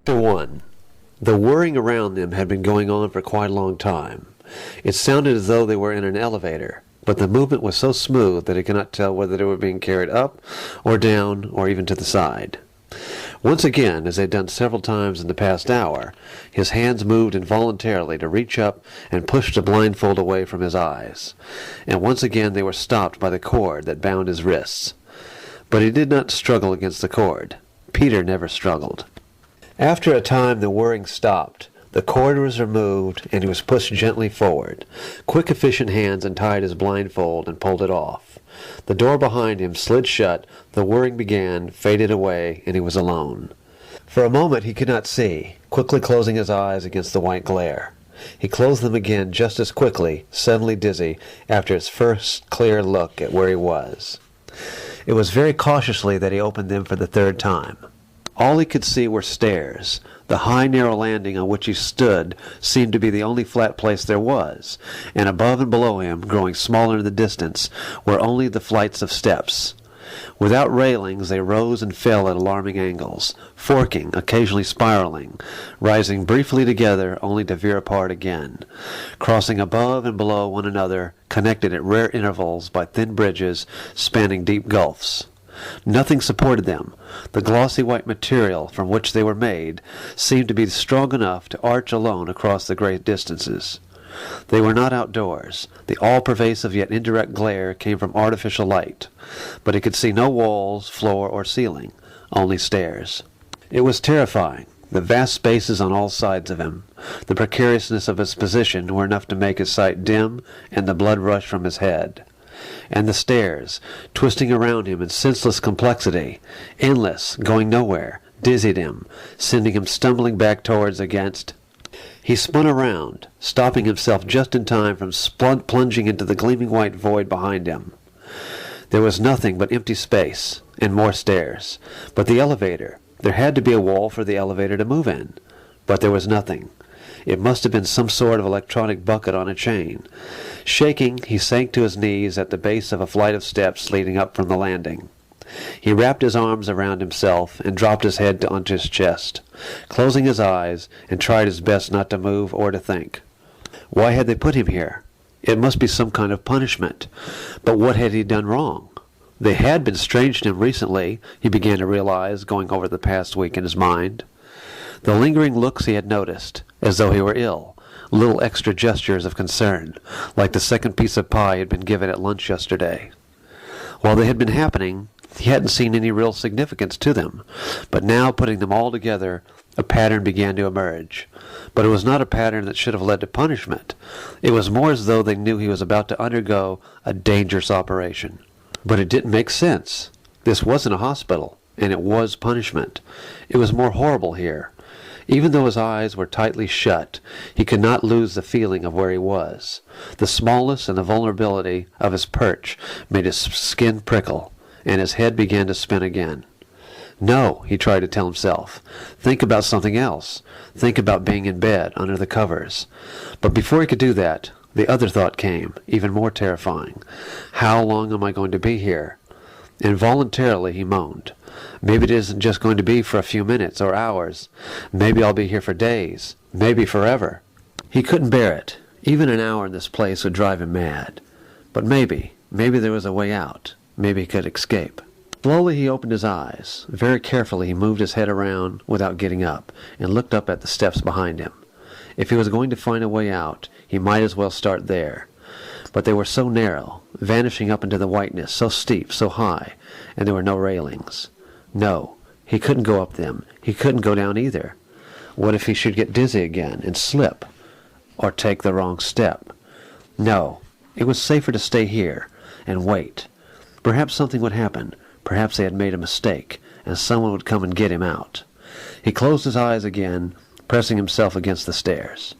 Chapter 1. The whirring around them had been going on for quite a long time. It sounded as though they were in an elevator, but the movement was so smooth that he could not tell whether they were being carried up or down or even to the side. Once again, as they had done several times in the past hour, his hands moved involuntarily to reach up and push the blindfold away from his eyes, and once again they were stopped by the cord that bound his wrists. But he did not struggle against the cord. Peter never struggled. After a time the whirring stopped. The cord was removed, and he was pushed gently forward. Quick, efficient hands untied his blindfold and pulled it off. The door behind him slid shut, the whirring began, faded away, and he was alone. For a moment he could not see, quickly closing his eyes against the white glare. He closed them again just as quickly, suddenly dizzy, after his first clear look at where he was. It was very cautiously that he opened them for the third time. All he could see were stairs. The high, narrow landing on which he stood seemed to be the only flat place there was, and above and below him, growing smaller in the distance, were only the flights of steps. Without railings, they rose and fell at alarming angles, forking, occasionally spiraling, rising briefly together only to veer apart again, crossing above and below one another, connected at rare intervals by thin bridges spanning deep gulfs. Nothing supported them. The glossy white material from which they were made seemed to be strong enough to arch alone across the great distances. They were not outdoors. The all-pervasive yet indirect glare came from artificial light, but he could see no walls, floor, or ceiling, only stairs. It was terrifying. The vast spaces on all sides of him, the precariousness of his position were enough to make his sight dim and the blood rush from his head. And the stairs, twisting around him in senseless complexity, endless, going nowhere, dizzied him, sending him stumbling back towards against. He spun around, stopping himself just in time from plunging into the gleaming white void behind him. There was nothing but empty space, and more stairs. But the elevator, there had to be a wall for the elevator to move in. But there was nothing. It must have been some sort of electronic bucket on a chain. Shaking, he sank to his knees at the base of a flight of steps leading up from the landing. He wrapped his arms around himself and dropped his head onto his chest, closing his eyes, and tried his best not to move or to think. Why had they put him here? It must be some kind of punishment. But what had he done wrong? They had been strange to him recently, he began to realize, going over the past week in his mind. The lingering looks he had noticed, as though he were ill, little extra gestures of concern, like the second piece of pie he had been given at lunch yesterday. While they had been happening, he hadn't seen any real significance to them, but now, putting them all together, a pattern began to emerge. But it was not a pattern that should have led to punishment. It was more as though they knew he was about to undergo a dangerous operation. But it didn't make sense. This wasn't a hospital, and it was punishment. It was more horrible here. Even though his eyes were tightly shut, he could not lose the feeling of where he was. The smallness and the vulnerability of his perch made his skin prickle, and his head began to spin again. No, he tried to tell himself. Think about something else. Think about being in bed, under the covers. But before he could do that, the other thought came, even more terrifying. How long am I going to be here? Involuntarily he moaned. Maybe it isn't just going to be for a few minutes or hours. Maybe I'll be here for days. Maybe forever. He couldn't bear it. Even an hour in this place would drive him mad. But maybe there was a way out. Maybe he could escape. Slowly he opened his eyes. Very carefully he moved his head around without getting up, and looked up at the steps behind him. If he was going to find a way out, he might as well start there. But they were so narrow, vanishing up into the whiteness, so steep, so high, and there were no railings. No, he couldn't go up them. He couldn't go down either. What if he should get dizzy again and slip? Or take the wrong step? No, it was safer to stay here and wait. Perhaps something would happen. Perhaps they had made a mistake, and someone would come and get him out. He closed his eyes again, pressing himself against the stairs.